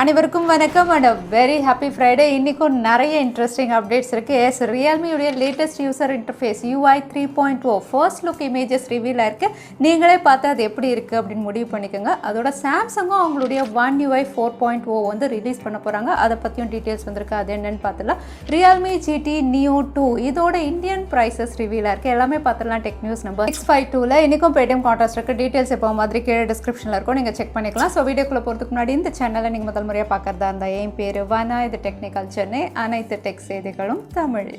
அனைவருக்கும் வணக்கம் and a very happy Friday. இன்னைக்கும் நிறைய இன்ட்ரெஸ்டிங் அப்டேட்ஸ் இருக்கு. எஸ் Realme உடைய latest user interface UI 3.0 first look images reveal ஆயிருக்கு. நீங்களே பார்த்து அது எப்படி இருக்கு அப்படின்னு முடிவு பண்ணிக்கோங்க. அதோட சாம்சங்கும் அவங்களுடைய One UI 4.0 வந்து ரிலீஸ் பண்ண போறாங்க. அதை பத்தியும் டீடைல்ஸ் வந்திருக்கு. அது என்னன்னு பார்த்தலாம். Realme GT Neo 2 இதோட இந்தியன் பிரைசஸ் ரிவீல் ஆயிருக்கு. எல்லாமே பார்த்தலாம். டெக் நியூஸ் நம்பர் 652ல இன்னைக்கும் பேடிஎம் கான்ட்ராஸ்ட் இருக்கு. டீடைல்ஸ் எப்போ மாதிரி கீழே டிஸ்கிரிப்ஷன்ல இருக்கும். நீங்க செக் பண்ணிக்கலாம். ஸோ வீடியோக்குள்ள போறதுக்கு முன்னாடி இந்த சேனலை நீங்க முதல் முறையாக பார்க்கறதா இருந்தால் என் பேர் வானா, இது டெக்னிக்கல் சென்னை, அனைத்து டெக் செய்திகளும் தமிழ்.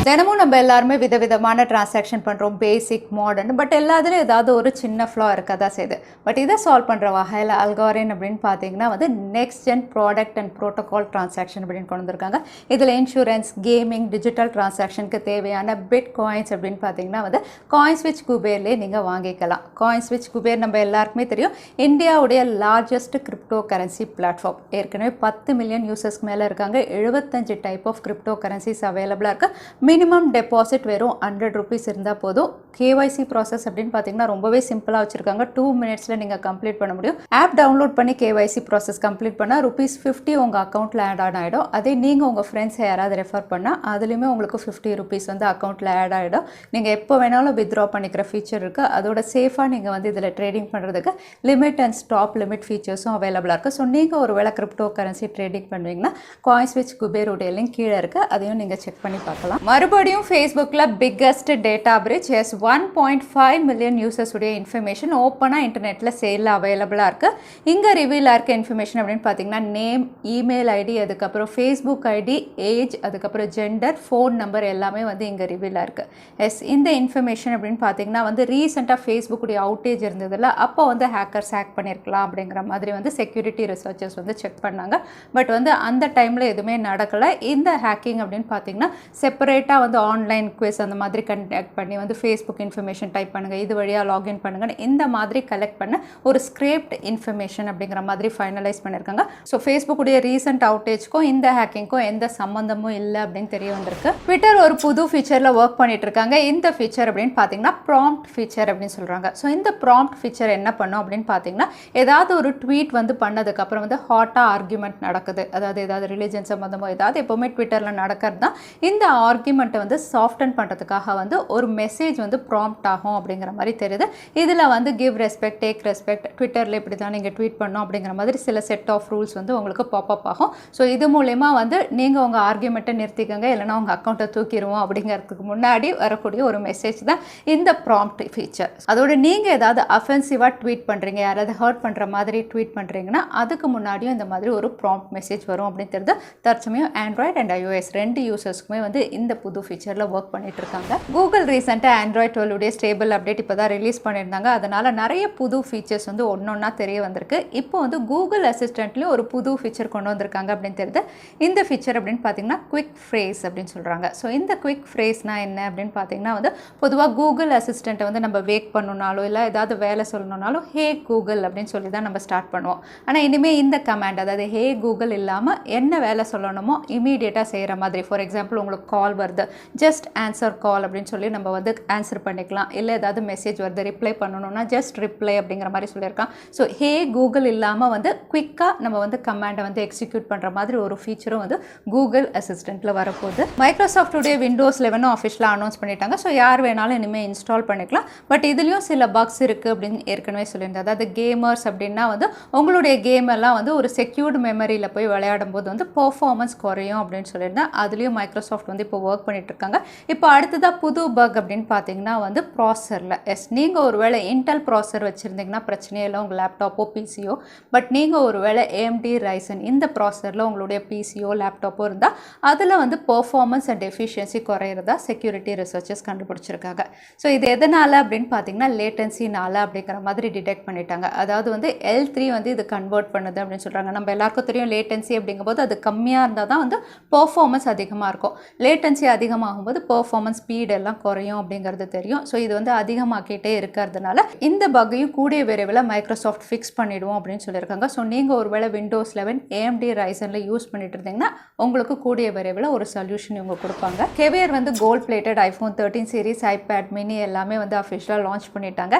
தினமும் நம்ம எல்லாருமே விதவிதமான டிரான்சாக்ஷன் பண்ணுறோம், பேசிக் மாடர்ன். பட் எல்லாத்துலேயும் ஏதாவது ஒரு சின்ன ஃப்ளா இருக்க தான் செய்யுது. பட் இதை சால்வ் பண்ணுற வகையில் அல்காரின் அப்படின்னு பார்த்தீங்கன்னா வந்து next gen product and protocol transaction அப்படின்னு கொண்டு வந்திருக்காங்க. இதில் இன்சூரன்ஸ், கேமிங், டிஜிட்டல் டிரான்சாக்ஷனுக்கு தேவையான பிட் காயின்ஸ் அப்படின்னு பார்த்தீங்கன்னா வந்து காயின் ஸ்விட்ச் குபேர்லேயே நீங்கள் வாங்கிக்கலாம். காயின் ஸ்விட்ச் குபேர் நம்ம எல்லாருக்குமே தெரியும், இந்தியாவுடைய லார்ஜஸ்ட் கிரிப்டோ கரன்சி பிளாட்ஃபார்ம். ஏற்கனவே 10 மில்லியன் யூசர்ஸ்க்கு மேலே இருக்காங்க. 75 டைப் ஆஃப் கிரிப்டோ கரன்சிஸ் அவைலபிளாக இருக்குது. மினிமம் டெபாசிட் வெறும் 100 rupees இருந்தால் போதும். கேஒய்சி ப்ராசஸ் அப்படின்னு பார்த்தீங்கன்னா ரொம்பவே சிம்பிளாக வச்சுருக்காங்க. 2 minutesல நீங்கள் கம்ப்ளீட் பண்ண முடியும். ஆப் டவுன்லோட் பண்ணி கேஒய்சி ப்ராசஸ் கம்ப்ளீட் பண்ணால் ₹50 உங்கள் அக்கௌண்ட்டில் ஆட் ஆகிடும். அதே நீங்கள் உங்கள் ஃப்ரெண்ட்ஸை யாராவது ரெஃபர் பண்ணால் அதுலேயுமே உங்களுக்கு ₹50 வந்து அக்கௌண்ட்டில் ஆட் ஆகிடும். நீங்கள் எப்போ வேணாலும் வித்ட்ரா பண்ணிக்கிற ஃபீச்சர் இருக்குது. அதோட சேஃபாக நீங்கள் வந்து இதில் ட்ரேடிங் பண்ணுறதுக்கு லிமிட் அண்ட் ஸ்டாப் லிமிட் ஃபீச்சர்ஸும் அவைலபிளாக இருக்குது. ஸோ நீங்கள் ஒரு வேளை கிரிப்டோ கரன்சி ட்ரேடிங் பண்ணுவீங்கன்னா காயின் ஸ்விட்ச் குபேருடைய லிங்க் கீழே இருக்குது. அதையும் நீங்கள் செக் பண்ணி பார்க்கலாம். மறுபடியும் ஃபேஸ்புக்கில் biggest data breach. As 1.5 million users உடைய இன்ஃபர்மேஷன் ஓப்பனாக இன்டர்நெட்டில் சேலில் அவைலபிளாக இருக்குது. இங்கே ரிவீலாக இருக்க இன்ஃபர்மேஷன் அப்படின்னு பார்த்தீங்கன்னா நேம், இமெயில் ஐடி, அதுக்கப்புறம் ஃபேஸ்புக் ஐடி, ஏஜ், அதுக்கப்புறம் ஜெண்டர், ஃபோன் நம்பர் எல்லாமே வந்து இங்கே ரிவீலாக இருக்குது. எஸ் இந்த இன்ஃபர்மேஷன் அப்படின்னு பார்த்தீங்கன்னா வந்து ரீசெண்டாக ஃபேஸ்புக்குடைய அவுட்டேஜ் இருந்ததில்ல, அப்போ வந்து ஹேக்கர்ஸ் ஹேக் பண்ணியிருக்கலாம் அப்படிங்கிற மாதிரி வந்து செக்யூரிட்டி ரிசர்ச்சர்ஸ் வந்து செக் பண்ணாங்க. பட் வந்து அந்த டைமில் எதுவுமே நடக்கலை. இந்த ஹேக்கிங் அப்படின்னு பார்த்தீங்கன்னா செப்பரேட்டாக வந்து ஆன்லைன் குவிஸ் அந்த மாதிரி கண்டக்ட் பண்ணி வந்து ஃபேஸ்புக் இன்ஃபர்மேஷன் டைப் பண்ணுங்கள், இது வழியாக லாகின் பண்ணுங்கள், இந்த மாதிரி கலெக்ட் பண்ண ஒரு ஸ்கிரிப்ட் இன்ஃபர்மேஷன் அப்படிங்கிற மாதிரி ஃபைனலைஸ் பண்ணியிருக்காங்க. ஸோ ஃபேஸ்புக்குடைய ரீசெண்ட் அவுட்டேஜ்க்கும் இந்த ஹேக்கிங்க்கும் எந்த சம்மந்தமும் இல்லை அப்படின்னு தெரிய வந்திருக்கு. ட்விட்டர் ஒரு புது ஃபீச்சரில் ஒர்க் பண்ணிட்டு இருக்காங்க. இந்த ஃபீச்சர் அப்படின்னு பார்த்தீங்கன்னா ப்ராம்ப்ட் ஃபீச்சர் அப்படின்னு சொல்கிறாங்க. ஸோ இந்த ப்ராம்ப்ட் ஃபீச்சர் என்ன பண்ணும் அப்படின்னு பார்த்தீங்கன்னா ஏதாவது ஒரு ட்வீட் வந்து பண்ணதுக்கப்புறம் வந்து ஹாட்டாக ஆர்குமெண்ட் நடக்குது, அதாவது ஏதாவது ரிலிஜன் சம்மந்தமோ ஏதாவது எப்போவுமே ட்விட்டரில் நடக்கிறது தான். இந்த ஆர்குமெண்ட்டை வந்து சாஃப்டன் பண்ணுறதுக்காக வந்து ஒரு மெசேஜ் வந்து ப்ராம்ப்ட் ஆகும் அப்படிங்கிற மாதிரி தெரியுது. இதில் வந்து கிவ் ரெஸ்பெக்ட், டேக் ரெஸ்பெக்ட், ட்விட்டரில் இப்படி தான் நீங்கள் ட்வீட் பண்ணணும் அப்படிங்கிற மாதிரி சில செட் ஆஃப் ரூல்ஸ் வந்து உங்களுக்கு பாப்அப் ஆகும். ஸோ இது மூலமா வந்து நீங்கள் உங்கள் ஆர்குமெண்ட்டை நிறுத்திக்கங்க, இல்லைனா உங்கள் அக்கௌண்ட்டை தூக்கிடுவோம் அப்படிங்கிறதுக்கு முன்னாடி வரக்கூடிய ஒரு மெசேஜ் தான் இந்த ப்ராம்ப்ட் ஃபீச்சர். அதோட நீங்கள் ஏதாவது அஃபென்சிவாக ட்வீட் பண்ணுறீங்க, யாராவது ஹர்ட் பண்ணுற மாதிரி ட்வீட் பண்ணுறீங்கன்னா அதுக்கு முன்னாடியும் இந்த மாதிரி ஒரு ப்ராம்ப்ட் மெசேஜ் வரும் அப்படின்னு தெரியுது. தற்சமயம் ஆண்ட்ராய்டு அண்ட் iOS 2 யூசர்ஸ்க்குமே வந்து இந்த புது ஃபீச்சரில் ஒர்க் பண்ணிட்டு இருக்காங்க. கூகுள் ரீசெண்டாக ஆண்ட்ராய்டு 12 உடைய ஸ்டேபிள் அப்டேட் இப்போ தான் ரிலீஸ் பண்ணியிருந்தாங்க. அதனால் நிறைய புது ஃபீச்சர்ஸ் வந்து ஒன்றொன்னா தெரிய வந்திருக்கு. இப்போ வந்து கூகுள் அசிஸ்டண்ட்லேயும் ஒரு புது ஃபீச்சர் கொண்டு வந்திருக்காங்க அப்படின்னு தெரியுது. இந்த ஃபீச்சர் அப்படின்னு பார்த்தீங்கன்னா குவிக் ஃப்ரேஸ் அப்படின்னு சொல்கிறாங்க. ஸோ இந்த குவிக் ஃப்ரேஸ்னால் என்ன அப்படின்னு பார்த்தீங்கன்னா வந்து பொதுவாக கூகுள் அசிஸ்டண்ட்டை வந்து நம்ம வேக் பண்ணணுனாலோ இல்லை ஏதாவது வேலை சொல்லணுனாலும் ஹே கூகுள் அப்படின்னு சொல்லி தான் நம்ம ஸ்டார்ட் பண்ணுவோம். ஆனால் இனிமேல் இந்த கமாண்ட், அதாவது ஹே கூகுள் இல்லாமல் என்ன வேலை சொல்லணுமோ இமீடியட்டாக செய்கிற மாதிரி, ஃபார் எக்ஸாம்பிள் உங்களுக்கு கால் வருது, ஜஸ்ட் ஆன்சர் கால் அப்படின்னு சொல்லி நம்ம வந்து ஆன்சர் பண்ணிக்கலாம். இல்லை ஏதாவது மெசேஜ் வருது ரிப்ளை பண்ணணும்னா ஜஸ்ட் ரிப்ளை அப்படிங்கிற மாதிரி சொல்லியிருக்கான். ஸோ ஹே கூகுள் இல்லாமல் வந்து குவிக்காக நம்ம வந்து கமாண்டை வந்து எக்ஸிக்யூட் பண்ணுற மாதிரி ஒரு ஃபீச்சரும் வந்து கூகுள் அசிஸ்டண்ட்டில் வரப்போகுது. மைக்ரோசாஃப்டுடைய விண்டோஸ் 11 ஆஃபிஷியலாக அனௌன்ஸ் பண்ணிட்டாங்க. ஸோ யார் வேணாலும் இனிமேல் இன்ஸ்டால் பண்ணிக்கலாம். பட் இதுலேயும் சில பக்ஸ் இருக்குது அப்படின்னு ஏற்கனவே சொல்லியிருந்தேன். அதாவது கேமர்ஸ் அப்படின்னா வந்து உங்களுடைய கேம் எல்லாம் வந்து ஒரு செக்யூர்டு மெமரியில் போய் விளையாடும் போது வந்து பெர்ஃபார்மன்ஸ் குறையும் அப்படின்னு சொல்லியிருந்தேன். அதுலேயும் மைக்ரோசாஃப்ட் வந்து இப்போ ஒர்க் பண்ணிட்டு இருக்காங்க. இப்போ அடுத்ததாக புது பக் அப்படின்னு பார்த்தீங்கன்னா வந்து ப்ராசரில். எஸ் நீங்கள் ஒரு வேளை இன்டெல் ப்ராசர் வச்சுருந்தீங்கன்னா பிரச்சனையே இல்லை, உங்கள் லேப்டாப்போ பிசியோ. பட் நீங்கள் ஒரு வேளை AMD ரைசன் இந்த ப்ராசரில் உங்களுடைய பிசியோ லேப்டாப்போ இருந்தால் அதில் வந்து பெர்ஃபார்மன்ஸ் அண்ட் எஃபிஷியன்சி குறையிறதா செக்யூரிட்டி ரிசர்ச்சர்ஸ் கண்டுபிடிச்சிருக்காங்க. ஸோ இது எதனால் அப்படின்னு பார்த்தீங்கன்னா லேட்டன்சினால அப்படிங்கிற மாதிரி டிடெக்ட் பண்ணிட்டாங்க. அதாவது வந்து L3 வந்து இது கன்வெர்ட் பண்ணுது அப்படின்னு சொல்கிறாங்க. நம்ம எல்லாருக்கும் தெரியும் லேட்டன்சி அப்படிங்கும்போது அது கம்மியாக இருந்தால் தான் வந்து பெர்ஃபார்மன்ஸ் அதிகமாக இருக்கும். லேட்டன்சி அதிகமாகும்போது பெர்ஃபார்மன்ஸ் ஸ்பீட் எல்லாம் குறையும் அப்படிங்கிறது தெரியும். ஸோ இது வந்து அதிகமாக்கிட்டே இருக்கிறதுனால இந்த பக்கையும் கூடிய விரைவில் மைக்ரோசாஃப்ட் ஃபிக்ஸ் பண்ணிடுவோம் அப்படின்னு சொல்லியிருக்காங்க. ஸோ நீங்கள் ஒருவேளை விண்டோஸ் 11 AMD Ryzenல யூஸ் பண்ணிட்டு இருந்தீங்கன்னா உங்களுக்கு கூடிய விரைவில் ஒரு சொல்யூஷன் இவங்க கொடுப்பாங்க. Caviar வந்து gold plated iPhone 13 series, iPad mini எல்லாமே வந்து அஃபிஷியலாக லான்ச் பண்ணிட்டாங்க.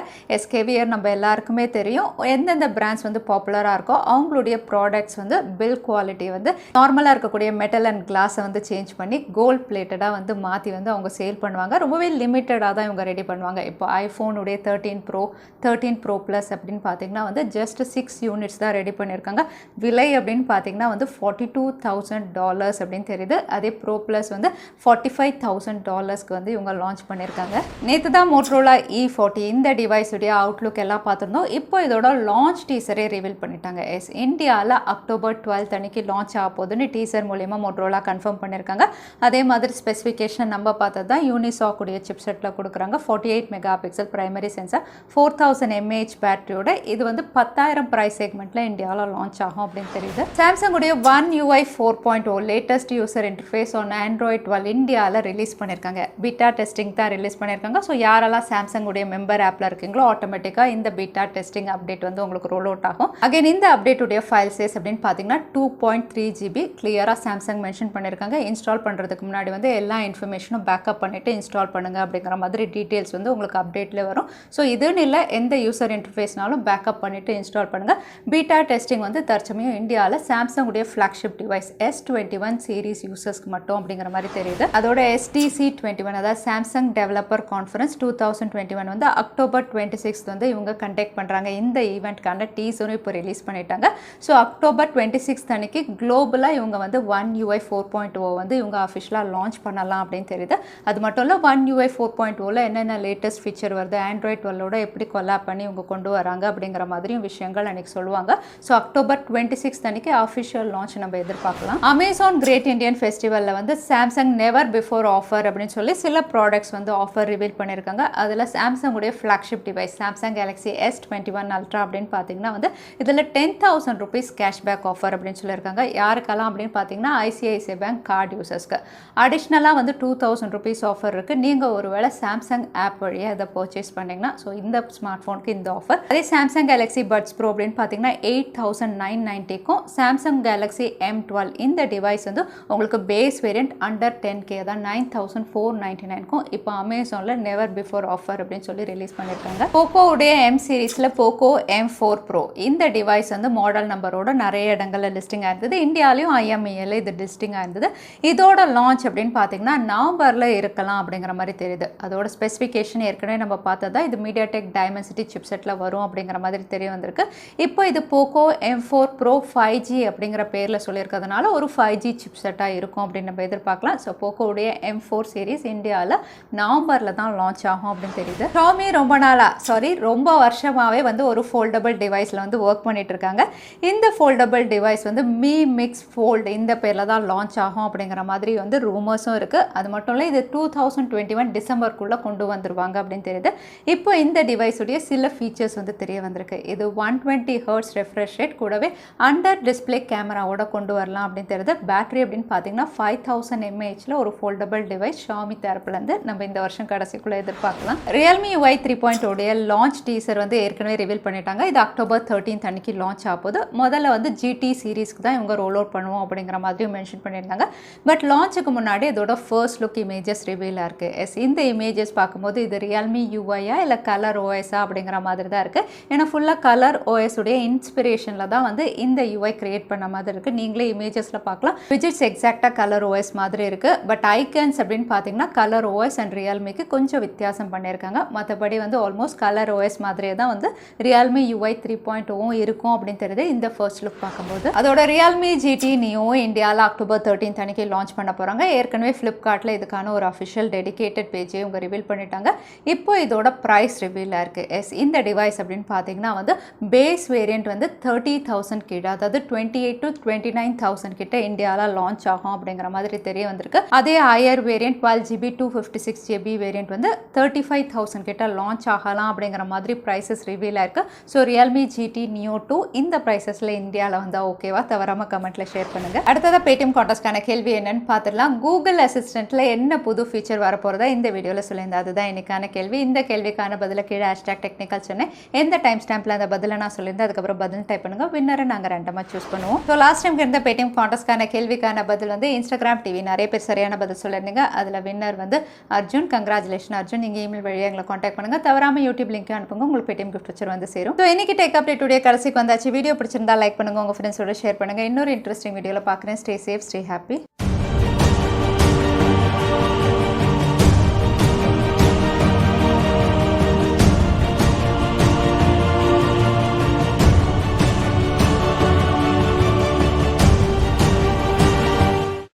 Caviar நம்ம எல்லாருக்குமே தெரியும். எந்தெந்த பிராண்ட்ஸ் வந்து பாப்புலராக இருக்கோ அவங்களுடைய ப்ராடக்ட்ஸ் வந்து பில் குவாலிட்டி வந்து நார்மலாக இருக்கக்கூடிய மெட்டல் அண்ட் கிளாஸை வந்து சேஞ்ச் பண்ணி கோல்ட் பிளேட்டடாக வந்து மாற்றி வந்து அவங்க சேல் பண்ணுவாங்க. ரொம்பவே லிமிட்டடாக தான் இவங்க ரெடி பண்ணுவாங்க. இப்போ ஐஃபோனுடைய 13 Pro 13 Pro Plus அப்படின்னு பார்த்தீங்கன்னா வந்து ஜஸ்ட் 6 யூனிட்ஸ் தான் ரெடி பண்ணியிருக்காங்க. விலை அப்படின்னு பார்த்தீங்கன்னா வந்து $42,000 அப்படின்னு தெரியுது. அதே Pro Plus வந்து $45,000 வந்து இவங்க லான்ச் பண்ணியிருக்காங்க. நேற்று தான் Motorola E40 இந்த டிவைஸுடைய அவுட்லுக் எல்லாம் பார்த்துருந்தோம். இப்போ இதோட லான்ச் டீசரே ரிவீல் பண்ணிட்டாங்க. இந்தியாவில் October 12 அன்னைக்கு லான்ச் ஆக போகுதுன்னு டீசர் மூலயமா Motorola கன்ஃபார்ம் பண்ணியிருக்காங்க. அதே மாதிரி ஸ்பெசிஃபிகேஷன் நம்ம பார்த்தது தான் யூனிசாக் உடைய சிப்செட்டில் கொடுக்குறாங்க. 48 mega pixel primary sensor, 4000 mAh பேட்டரியோட இது வந்து 10,000 ப்ரைஸ் செக்மெண்ட்டில் இந்தியாவில் லான்ச் ஆகும் அப்படின்னு தெரியுது. சாம்சங் உடைய One UI 4.0 latest user interface on Android 12 இந்தியாவில் ரிலீஸ் பண்ணியிருக்காங்க. பீட்டா டெஸ்டிங் தான் ரிலீஸ் பண்ணியிருக்காங்க. ஸோ யாரெல்லாம் சாம்சங் உடைய மெம்பர் ஆப்பில் இருக்கீங்களோ ஆட்டோமேட்டிக்காக இந்த பீட்டா டெஸ்டிங் அப்டேட் வந்து உங்களுக்கு ரோல் அவுட் ஆகும். அகைன் இந்த அப்டேட் உடைய ஃபைல் சைஸ் அப்படின்னு பார்த்தீங்கன்னா 2.3 GB கிளியராக சாம்சங் மென்ஷன் பண்ணியிருக்காங்க. இன்ஸ்டால் பண்ணுறதுக்கு முன்னாடி வந்து எல்லா இன்ஃபர்மேஷனும் பேக்கப் பண்ணிவிட்டு இன்ஸ்டால் பண்ணுங்கள் அப்படிங்கிற மாதிரி டீட்டெயில்ஸ் வந்து உங்களுக்கு அப்டேட்டில் வரும். ஸோ இதுன்னு இல்லை, எந்த யூசர் இன்டர்ஃபேஸ்னாலும் பேக்கப் பண்ணிவிட்டு இன்ஸ்டால் பண்ணுங்கள். பீட்டா டெஸ்டிங் வந்து தற்சமயம் இந்தியாவில் சாம்சங் உடைய ஃப்ளாக்ஷிப் டிவைஸ் S21 சீரிஸ் யூசர்ஸ்க்கு மட்டும் அப்படிங்கிற மாதிரி தெரியுது. அதோட SDC21 அதாவது சாம்சங் டெவலப்பர் கான்ஃபரன்ஸ் 2021 வந்து October 26 வந்து இவங்க கண்டக்ட் பண்ணுறாங்க. இந்த ஈவெண்ட்கான டீசரும் இப்போ ரிலீஸ் பண்ணிட்டாங்க. ஸோ October 26 அன்னைக்கு குளோபலாக இவங்க வந்து One UI 4.0 வந்து இவங்க அஃபிஷியலாக லான்ச் பண்ணலாம் அப்படின்னு தெரியுது. அது மட்டும் இல்லை, One UI 4.0ல என்னென்ன லேட்டஸ்ட் ஃபீச்சர் வருது, Android 12ஓட எப்படி கொலாப் பண்ணி இவங்க கொண்டு வராங்க அப்படிங்கிற மாதிரியும் விஷயங்கள் அன்றைக்கி சொல்லுவாங்க. ஸோ October 26 அன்னைக்கு அஃபிஷியல் லான்ச் நம்ம எதிர்பார்க்கலாம். அமேசான் கிரேட் இண்டியன் ஃபெஸ்டிவலில் வந்து சாம்சங் நெவர் பிஃபோர் ஆஃபர் அப்படின்னு சொல்லி சில ப்ராடக்ட்ஸ் வந்து ஆஃபர் ரிவீல் பண்ணியிருக்காங்க. அதில் சாம்சங் உடைய flagship device Samsung Galaxy S21 Ultra அப்படின்னு பார்த்தீங்கன்னா வந்து இதில் 10,000 rupees கேஷ்பேக் ஆஃபர் அப்படின்னு சொல்லியிருக்காங்க. யாருக்கெல்லாம் அப்படின்னு பார்த்தீங்கன்னா ICICI பேங்க் கார்டு யூசர்ஸ்க்கு அடிஷ்னலாக வந்து 2,000 rupees ஆஃபர் இருக்குது. நீங்கள் ஒருவேளை சாம்சங் ஆப் வழியாக இதை பர்ச்சேஸ் பண்ணிங்கன்னா ஸோ இந்த ஸ்மார்ட் ஃபோனுக்கு இந்த ஆஃபர். அதே சாம்சங் கேலக்ஸி பட்ஸ் ப்ரோ அப்படின்னு பார்த்தீங்கன்னா 8,990க்கும் சாம்சங் கேலக்ஸி M12 இந்த டிவைஸ் வந்து உங்களுக்கு பேஸ் வேரியன்ட் அண்டர் 10K தான் 9,499க்கும் இப்போ அமேசானில் நெவர் பிஃபோர் ஆஃபர் அப்படின்னு சொல்லி ரிலீஸ் பண்ணியிருக்காங்க. போக்கோ உடைய M சீரீஸில் போக்கோ M4 Pro இந்த டிவைஸ் வந்து மாடல் நம்பரோட நிறைய இடங்களில் லிஸ்டிங்காக இருந்தது. இந்தியாவிலையும் IMEL இது லிஸ்டிங்காக இருந்தது. இதோட லான்ச் அப்படின்னு பார்த்தீங்கன்னா நவம்பரில் இருக்கலாம் அப்படிங்கிற மாதிரி தெரியுது. அதோட ஸ்பெசிஃபிகேஷன் ஏற்கனவே நம்ம பார்த்ததா இது மீடியாடெக் டைமென்சிட்டி சிப்செட்டில் வரும் அப்படிங்கிற மாதிரி தெரிய வந்திருக்கு. இப்போ இது போக்கோ M4 Pro 5G அப்படிங்கிற பேரில் சொல்லியிருக்கிறதுனால ஒரு 5G சிப்செட்டாக இருக்கும் அப்படின்னு நம்ம எதிர்பார்க்கலாம். ஸோ போக்கோடைய M4 சீரீஸ் இந்தியாவில் நவம்பரில் தான் லான்ச் ஆகும் அப்படின்னு தெரியுது. ஷாமி ரொம்ப வருஷமாகவே வந்து ஒரு ஃபோல்டபிள் டிவைஸில் வந்து ஒர்க் பண்ணிட்டு இருக்காங்க. இந்த ஃபோல்டபிள் டிவைஸ் வந்து Mi Mix Fold இந்த பேரில் தான் லான்ச் ஆகும் அப்படிங்கிற மாதிரி வந்து ரூமர்ஸும் இருக்குது. அது மட்டும் இல்லை, இது 2021 டிசம்பருக்குள்ளே கொண்டு வந்துருவாங்க அப்படின்னு தெரியுது. இப்போ இந்த டிவைஸுடைய சில ஃபீச்சர்ஸ் வந்து தெரிய வந்திருக்கு. இது 120 Hz ரெஃப்ரெஷ் ரேட் கூடவே அண்டர் டிஸ்பிளே கேமராவோட கொண்டு வரலாம் அப்படின்னு தெரியுது. பேட்டரி அப்படின்னு பார்த்தீங்கன்னா 5000 mAhல ஒரு ஃபோல்டபிள் டிவைஸ் ஷாமி தரப்புலேருந்து நம்ம இந்த வருஷம் கடைசிக்குள்ளே எதிர்பார்க்கலாம். Realme UI 3.0 லான்ச் டீசர் வந்து ஏற்கனவே ரிவீல் பண்ணிட்டாங்க. இது October 13 அன்னைக்கு லான்ச் ஆகுது. முதல்ல வந்து GT சீரீஸ்க்கு தான் இவங்க ரோல் அவுட் பண்ணுவோம் அப்படிங்கிற மாதிரியும் மென்ஷன் பண்ணியிருந்தாங்க. பட் லான்ச்சுக்கு முன்னாடி இதோட ஃபர்ஸ்ட் லுக் இமேஜஸ் ரிவீலாக இருக்குது. இந்த இமேஜஸ் பார்க்கும்போது இது Realme UI-ஆ இல்லை கலர் OS-ஆ அப்படிங்கிற மாதிரி தான் இருக்குது. ஏன்னா ஃபுல்லாக கலர் OS உடைய இன்ஸ்பிரேஷனில் தான் வந்து இந்த UI கிரியேட் பண்ண மாதிரி இருக்குது. நீங்களே இமேஜஸில் பார்க்கலாம். விஜிட்ஸ் எக்ஸாக்டாக கலர் OS மாதிரி இருக்குது. பட் ஐக்கன்ஸ் அப்படின்னு பார்த்தீங்கன்னா கலர் OS அண்ட் ரியல்மிக்கு கொஞ்சம் வித்தியாசம் பண்ணியிருக்காங்க. மற்றபடி வந்து ஆல்மோஸ்ட் கலர் OS மாதிரியே தான் வந்து Realme UI 3.0 இருக்கும் அப்படின்னு தெரியுது இந்த ஃபர்ஸ்ட் லுக் பார்க்கும்போது. அதோட Realme GT Neo இந்தியாவில் October 13 அன்னைக்கு லான்ச் பண்ண போகிறாங்க. ஏற்கனவே ஃப்ளிப்கார்ட்டில் இதுக்கான ஒரு அஃபிஷியல் டெடிகேட்டட் பேஜே இவங்க ரிவீல் பண்ணிட்டாங்க. இப்போ இதோட ப்ரைஸ் ரிவீலாக இருக்குது. இந்த டிவைஸ் அப்படின்னு பார்த்தீங்கன்னா வந்து பேஸ் வேரியன்ட் வந்து 30,000 கிட்ட, அதாவது 28,000 to 29,000 கிட்ட இந்தியாவில் லான்ச் ஆகும் அப்படிங்கிற மாதிரி தெரிய வந்திருக்கு. அதே higher variant 12GB 256GB variant வந்து 35,000 கிட்ட லான்ச் ஆகலாம் அப்படிங்கிற மாதிரி ப்ரைஸஸ் ரிவீல் ஆயிருக்கு. ஸோ Realme GT Neo 2 இந்த ப்ரைஸஸில் இந்தியாவில் வந்தால் ஓகேவா? தவறாமல் கமெண்ட்டில் ஷேர் பண்ணுங்கள். அடுத்ததாக பேடிஎம் கான்டெஸ்ட்கான கேள்வி என்னன்னு பார்த்துடலாம். கூகுள் பர்சனல் அசிஸ்டண்ட்டில் என்ன புது ஃபீச்சர் வரப்போகிறதா இந்த வீடியோவில் சொல்லியிருந்தேன். அதுதான் இன்றைக்கான கேள்வி. இந்த கேள்விக்கான பதிலை கீழே #technical chennai எந்த டைம் ஸ்டாம்பில் அந்த பதிலை நான் சொல்லியிருந்தேன் அதுக்கப்புறம் பதில் டைப் பண்ணுங்கள். வின்னரை நாங்கள் ரேண்டமாக சூஸ் பண்ணுவோம். ஸோ லாஸ்ட் டைம் இருந்த பேடிஎம் கான்டெஸ்ட்கான கேள்விக்கான பதில் வந்து இன்ஸ்டாகிராம் டிவி. நிறைய பேர் சரியான பதில் சொல்லியிருந்தீங்க. அதில் வின்னர் வந்து அர்ஜுன். கங்க்ராச்சுலேஷன் அர்ஜுன். நீங்கள் இமெயில் வழியாக எங்களை காண்டாக்ட் பண்ணுங்கள். தவறாமல் யூடியூப் லிங்க் அனுப்புங்க. உங்களுக்கு பேடிஎம் கிஃப்ட் வச்சு வந்து சேரும். ஸோ இன்னைக்கு டேக் அப்டேட் டுடே கடைசிக்கு வந்தாச்சு. வீடியோ பிடிச்சிருந்தா லைக் பண்ணுங்கள், உங்கள் ஃப்ரெண்ட்ஸோட ஷேர் பண்ணுங்கள். இன்னொரு இன்ட்ரெஸ்டிங் வீடியோவில் பார்க்குறேன். Stay safe, stay happy.